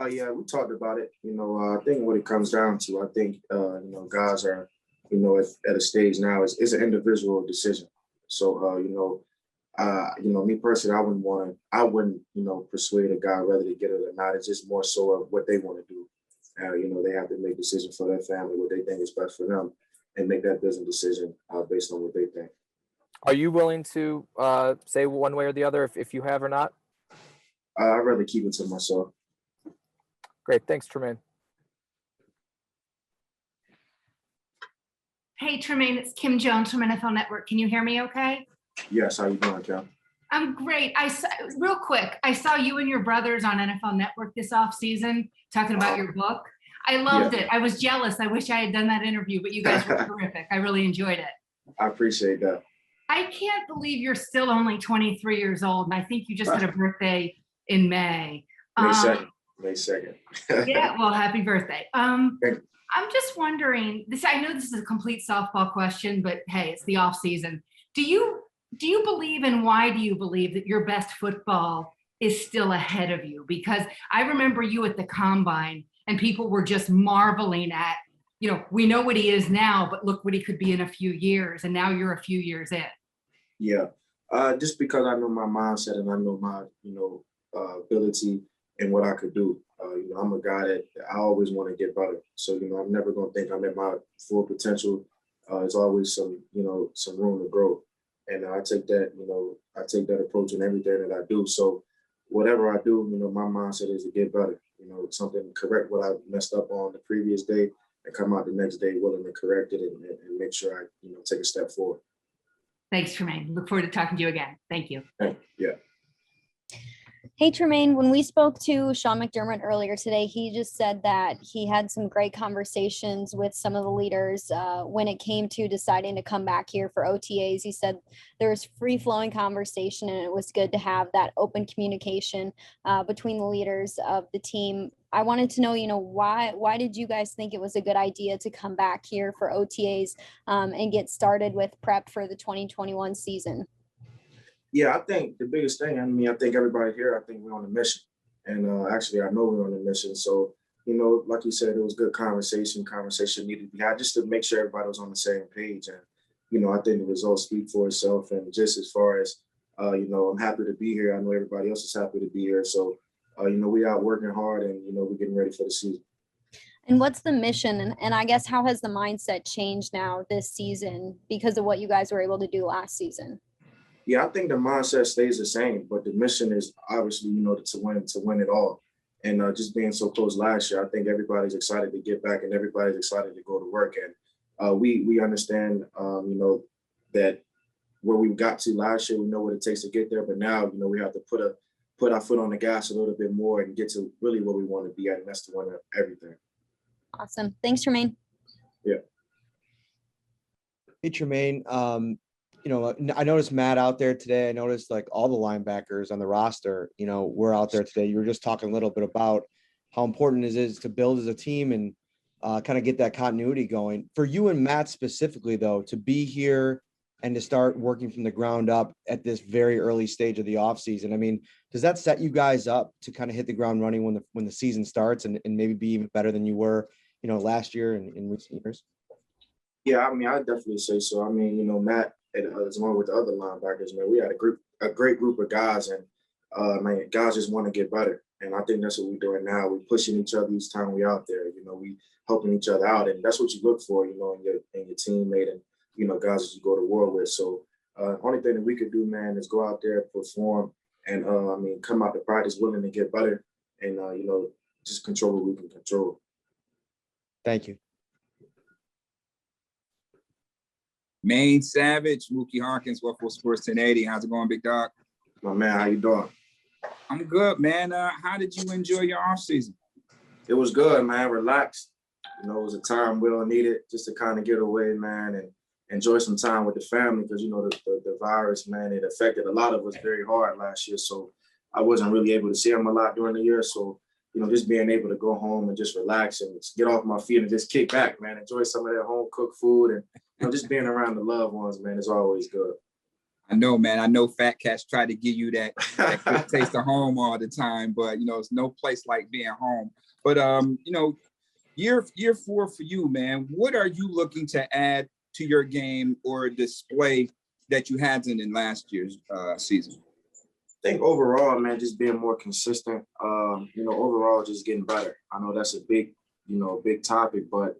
Yeah, we talked about it. I think what it comes down to, I think, guys are, at a stage now, it's an individual decision. So, me personally, I wouldn't, persuade a guy whether to get it or not. It's just more so of what they want to do. They have to make decisions for their family, what they think is best for them, and make that business decision based on what they think. Are you willing to say one way or the other if you have or not? I'd rather keep it to myself. Great. Thanks, Tremaine. Hey, Tremaine, it's Kim Jones from NFL Network. Can you hear me okay? Yes. How you doing, Kim? I'm great. Real quick, I saw you and your brothers on NFL Network this offseason talking about your book. I loved it. I was jealous. I wish I had done that interview, but you guys were terrific. I really enjoyed it. I appreciate that. I can't believe you're still only 23 years old, and I think you just had a birthday in May. May 2nd. Yeah, well, happy birthday. I'm just wondering, I know this is a complete softball question, but hey, it's the off season. Do you believe, and why do you believe that your best football is still ahead of you? Because I remember you at the combine and people were just marveling at, we know what he is now, but look what he could be in a few years. And now you're a few years in. Yeah. Just because I know my mindset and I know my, ability and what I could do. I'm a guy that I always want to get better. So, I'm never going to think I'm at my full potential. There's always some room to grow. And I take that approach in everything that I do. So whatever I do, my mindset is to get better, something correct what I messed up on the previous day and come out the next day willing to correct it and make sure I, take a step forward. Thanks, Tremaine. Look forward to talking to you again. Thank you. Yeah. Hey, Tremaine, when we spoke to Sean McDermott earlier today, he just said that he had some great conversations with some of the leaders when it came to deciding to come back here for OTAs. He said there was free-flowing conversation, and it was good to have that open communication between the leaders of the team. I wanted to know, why did you guys think it was a good idea to come back here for OTAs and get started with prep for the 2021 season? Yeah, I think the biggest thing, I think everybody here, I think we're on a mission. And actually, I know we're on a mission. So, like you said, it was good conversation. Conversation needed to be had just to make sure everybody was on the same page. And, I think the results speak for itself. And just as far as, I'm happy to be here. I know everybody else is happy to be here. So, we out working hard and, we're getting ready for the season. And what's the mission? And I guess how has the mindset changed now this season because of what you guys were able to do last season? Yeah, I think the mindset stays the same, but the mission is obviously, to win it all. And just being so close last year, I think everybody's excited to get back and everybody's excited to go to work. And we understand, that where we got to last year, we know what it takes to get there. But now, we have to put our foot on the gas a little bit more and get to really where we want to be at, and that's to win everything. Awesome. Thanks, Tremaine. Yeah. Hey, Tremaine. I noticed Matt out there today. I noticed like all the linebackers on the roster, were out there today. You were just talking a little bit about how important it is to build as a team and kind of get that continuity going. For you and Matt specifically, though, to be here and to start working from the ground up at this very early stage of the offseason, does that set you guys up to kind of hit the ground running when the season starts and maybe be even better than you were, last year and in recent years? Yeah, I'd definitely say so. Matt, as along with the other linebackers, man, we had a great group of guys, and guys just want to get better. And I think that's what we're doing now. We're pushing each other each time we out there. We helping each other out, and that's what you look for, in your teammate and guys that you go to war with. So only thing that we could do, man, is go out there, perform, and come out to practice willing to get better, and just control what we can control. Thank you. Maine Savage, Mookie Harkins, What for Sports 1080. How's it going, big dog? My man, how you doing? I'm good, man. How did you enjoy your off season? It was good, man. Relaxed. It was a time we all needed just to kind of get away, man, and enjoy some time with the family because, the virus, man, it affected a lot of us very hard last year. So I wasn't really able to see them a lot during the year. So, just being able to go home and just relax and get off my feet and just kick back, man, enjoy some of that home cooked food and just being around the loved ones, man, is always good. I know, man. I know Fat Cats try to give you that good taste of home all the time, but it's no place like being home. But year 4 for you, man. What are you looking to add to your game or display that you hadn't in last year's season? I think overall, man, just being more consistent. Overall, just getting better. I know that's a big topic, but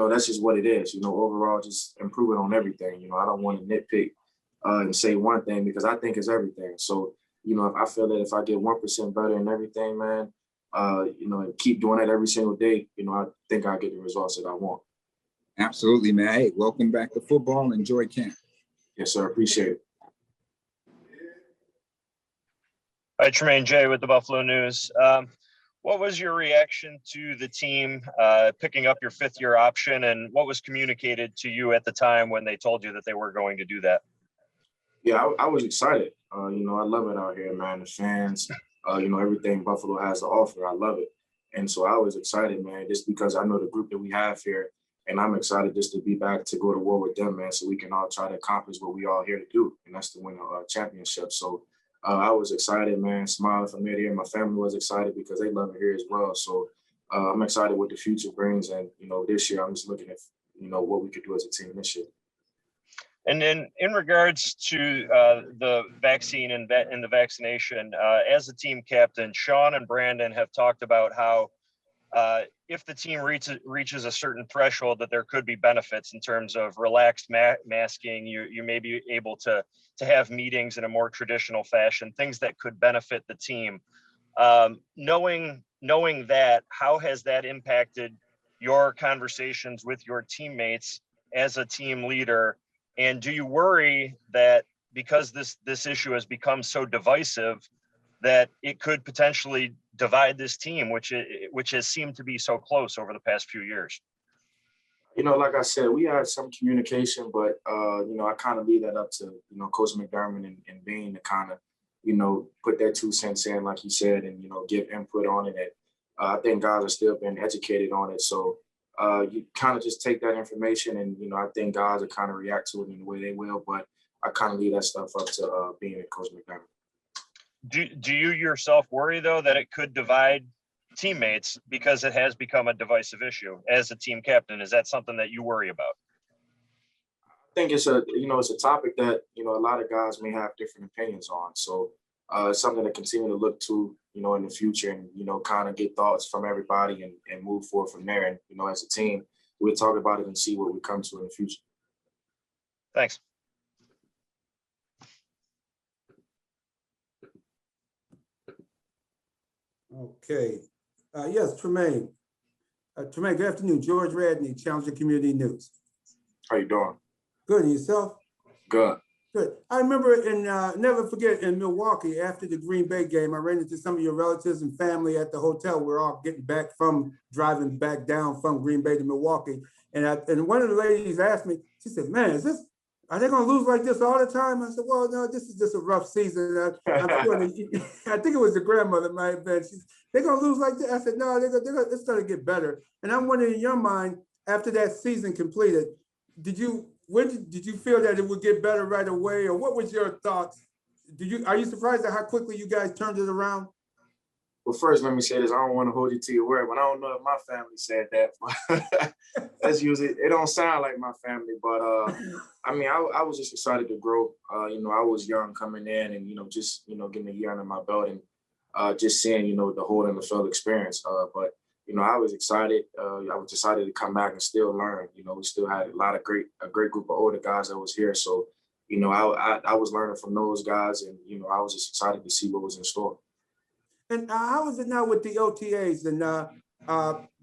that's just what it is. Overall, just improving on everything. I don't want to nitpick and say one thing because I think it's everything. So, if I feel that if I get 1% better in everything, man, and keep doing that every single day, I think I'll get the results that I want. Absolutely, man. Hey, welcome back to football. Enjoy camp. Yes, sir. Appreciate it. Hi, Tremaine, Jay with the Buffalo News. What was your reaction to the team picking up your 5th-year option, and what was communicated to you at the time when they told you that they were going to do that? Yeah, I was excited. I love it out here, man. The fans, everything Buffalo has to offer. I love it. And so I was excited, man, just because I know the group that we have here, and I'm excited just to be back to go to war with them, man, so we can all try to accomplish what we all here to do, and that's to win a championship. So I was excited, man, smiling from ear to ear. My family was excited because they love it here as well. So I'm excited what the future brings. And, this year I'm just looking at, what we could do as a team this year. And then in regards to the vaccine and the vaccination, as a team captain, Sean and Brandon have talked about how if the team reaches a certain threshold, that there could be benefits in terms of relaxed masking. You may be able to have meetings in a more traditional fashion, things that could benefit the team. Knowing that, how has that impacted your conversations with your teammates as a team leader? And do you worry that because this issue has become so divisive, that it could potentially divide this team, which has seemed to be so close over the past few years? Like I said, we had some communication, but, I kind of leave that up to, Coach McDermott and Bean to kind of, put their 2 cents in, like he said, and, give input on it. And I think guys are still being educated on it. So you kind of just take that information and, I think guys will kind of react to it in the way they will. But I kind of leave that stuff up to Bean and Coach McDermott. Do you yourself worry, though, that it could divide teammates because it has become a divisive issue as a team captain? Is that something that you worry about? I think it's a topic that, a lot of guys may have different opinions on. So it's something to continue to look to, in the future and, kind of get thoughts from everybody and move forward from there. And, as a team, we'll talk about it and see what we come to in the future. Thanks. Okay. Yes, Tremaine. Tremaine, good afternoon. George Radney, Challenger Community News. How you doing? Good, and yourself? Good. Good. I remember never forget in Milwaukee, after the Green Bay game, I ran into some of your relatives and family at the hotel. We're all getting back from driving back down from Green Bay to Milwaukee. And one of the ladies asked me, she said, man, are they going to lose like this all the time? I said, well, no, this is just a rough season. I'm sure I think it was the grandmother might have been. They're going to lose like this. I said, no, it's going to get better. And I'm wondering, in your mind, after that season completed, did you feel that it would get better right away, or what was your thoughts? Are you surprised at how quickly you guys turned it around? Well, first, let me say this. I don't want to hold you to your word, but I don't know if my family said that. That's usually, it don't sound like my family, but I was just excited to grow. I was young coming in and, just, getting a year under my belt and just seeing, the whole NFL experience. But I was excited. I was excited to come back and still learn. We still had a great group of older guys that was here. So, I was learning from those guys, and I was just excited to see what was in store. And how is it now with the OTAs and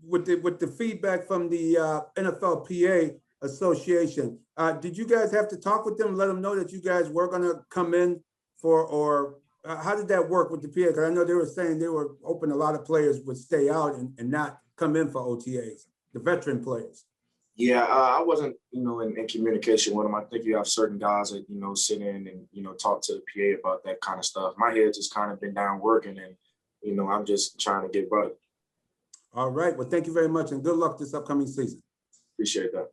with the feedback from the NFLPA Association? Did you guys have to talk with them, let them know that you guys were going to come in or how did that work with the PA? Because I know they were saying they were hoping a lot of players would stay out and not come in for OTAs, the veteran players. Yeah, I wasn't, in communication with them. I think you have certain guys that, sit in and, talk to the PA about that kind of stuff. My head just kind of been down working and, I'm just trying to get better. All right. Well, thank you very much and good luck this upcoming season. Appreciate that.